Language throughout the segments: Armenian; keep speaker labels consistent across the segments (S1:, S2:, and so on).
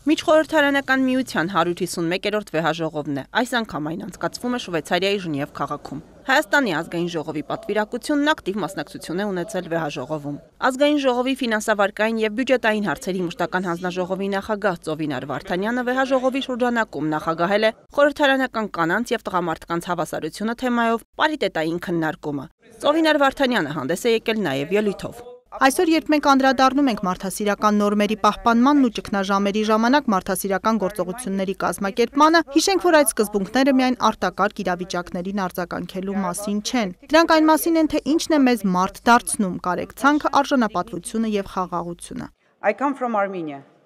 S1: Միջխորհրդարանական միության 151-րդ վեհաժողովն է, այս անգամ այն անցկացվում է Շվեյցարիայի Ժնև քաղաքում։ Հայաստանի ազգային ժողովի պատվիրակությունն ակտիվ մասնակցություն է ունեցել վեհաժողովում։ Ազգային ժողովի ֆինանսավարկային եւ բյուջետային հարցերի մշտական հանձնաժողովի նախագահ Ծովինար Վարդանյանը վեհաժողովի շրջանակում նախագահել է խորհրդարանական կանանց եւ տղամարդկանց հավասարությունը թեմայով պարիտետային քննարկումը։ Ծովինար Վարդանյանը հանդես է եկել նաեւ ելույթով։
S2: Այսօր, երբ մենք անդրադառնում ենք մարդասիրական նորմերի պահպանմանն ու ճգնաժամերի ժամանակ մարդասիրական գործողությունների կազմակերպմանը, հիշենք, որ այդ սկզբունքները միայն արտակարգ իրավիճակներին արձագանքելու մասին չեն։ Դրանք այն մասին են, թե ինչն է մեզ մարդ դարձնում, կարեկցանքը, արժանապատվությունը եւ խաղաղությունը։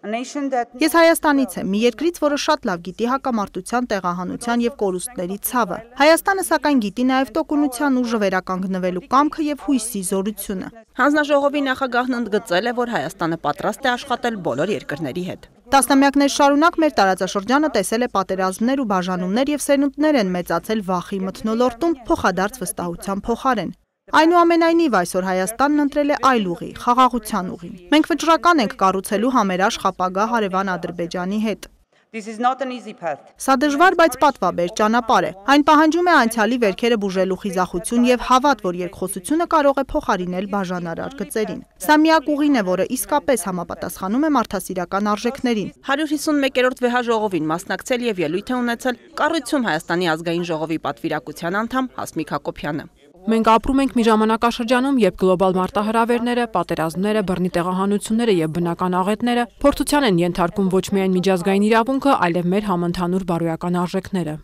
S2: Ես Հայաստանից եմ, մի երկրից, որը շատ լավ գիտի հակամարտության, տեղահանության եւ կորուստների ցավը։ Հայաստանը սակայն գիտի նաեւ տոկունության ուժը, վերականգնվելու կամքը եւ հույսի զորությունը։
S1: Հանձնաժողովի նախագահն ընդգծել է, որ Հայաստանը պատրաստ է աշխատել բոլոր երկրների հետ։
S2: Տասնամյակներ շարունակ մեր տարածաշրջանը տեսել է պատերազմներ ու բաժանումներ եւ սերունդներ են մեծացել վախի մթնոլորտում փոխադարձ վստահության փոխարեն։ Այնուամենայնիվ այսօր Հայաստանն ընտրել է այլ ուղի, խաղաղության ուղին։ Մենք վճռական ենք կառուցելու համերաշխ ապագա հարևան Ադրբեջանի հետ։ Սա դժվար, բայց պատվաբեր ճանապարհ է։ Այն պահանջում է անցյալի վերքերը բուժելու խիզախություն եւ հավատ, որ երկխոսությունը կարող է փոխարինել բաժանարար գծերին։ Սա միակ ուղին է, որը իսկապես համապատասխանում է մարդասիրական արժեքներին։
S1: 151-րդ վեհաժողովին մասնակցել եւ ելույթ է ունեցել Կառույցում Հայաստանի ազգային ժողովի պատվիրակության անդամ Հասմիկ Հակոբյանը։
S3: Մենք ապրում ենք մի ժամանակաշրջանում, երբ գլոբալ մարտահրավերները, պատերազմները, բռնի տեղահանությունները եւ բնական աղետները փորձության են ենթարկում ոչ միայն միջազգային իրավունքը, այլև մեր համընդհանուր բարոյական արժեքները։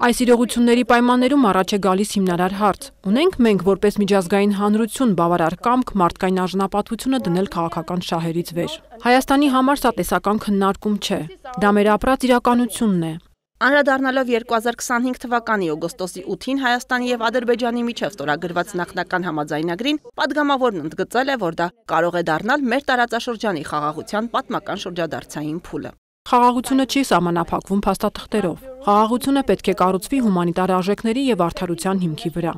S3: Այս իրողությունների պայմաններում առաջ է գալիս հիմնարար հարց. ունենք մենք որպես միջազգային հանրություն բավարար կամք մարդկային արժանապատվությունը դնել քաղաքական շահերից վեր։ Հայաստանի համար սա տեսական քննարկում չէ։ Դա մեր ապրած իրականությունն է։
S1: Անդրադառնալով 2025 թվականի օգոստոսի 8-ին Հայաստանի եւ Ադրբեջանի միջև ստորագրված նախնական համաձայնագրին, падգամավորն ընդգծել է, որ դա կարող է դառնալ մեր տարածաշրջանի խաղաղության պատմական շրջադարձային փուլը։
S3: Խաղաղությունը չի սահմանափակվում փաստաթղթերով։ Խաղաղությունը պետք է կառուցվի հումանիտար արժեքների եւ արդարության հիմքի վրա։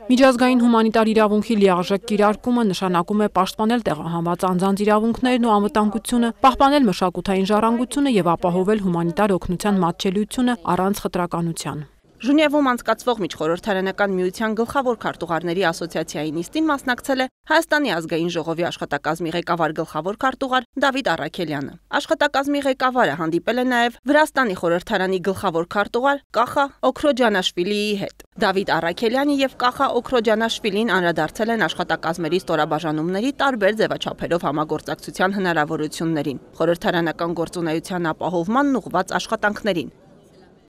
S3: Միջազգային հումանիտար իրավունքի լիարժեք կիրարկումը նշանակում է պաշտպանել տեղահանված անձանց իրավունքներն ու անվտանգությունը, պահպանել մշակութային ժառանգությունը եւ ապահովել հումանիտար օգնության մատչելիությունը առանց խտրականության։
S1: Ժնևում անցկացվող Միջխորհրդարանական միության գլխավոր քարտուղարների ասոցիացիայի նիստին մասնակցել է Հայաստանի ազգային ժողովի աշխատակազմի ղեկավար գլխավոր քարտուղար Դավիթ Առաքելյանը։ Աշխատակազմի ղեկավարը հանդիպել է նաև Վրաստանի խորհրդարանի գլխավոր քարտուղար Կախա Օքրոջանաշվիլիի հետ։ Դավիթ Առաքելյանը եւ Կախա Օքրոջանաշվիլին անդրադարձել են աշխատակազմերի ստորաբաժանումների տարբեր ձևաչափերով համագործակցության հնարավորություններին, խորհրդարանական գործունեության ապահովմանն ուղղված աշխատանքներին։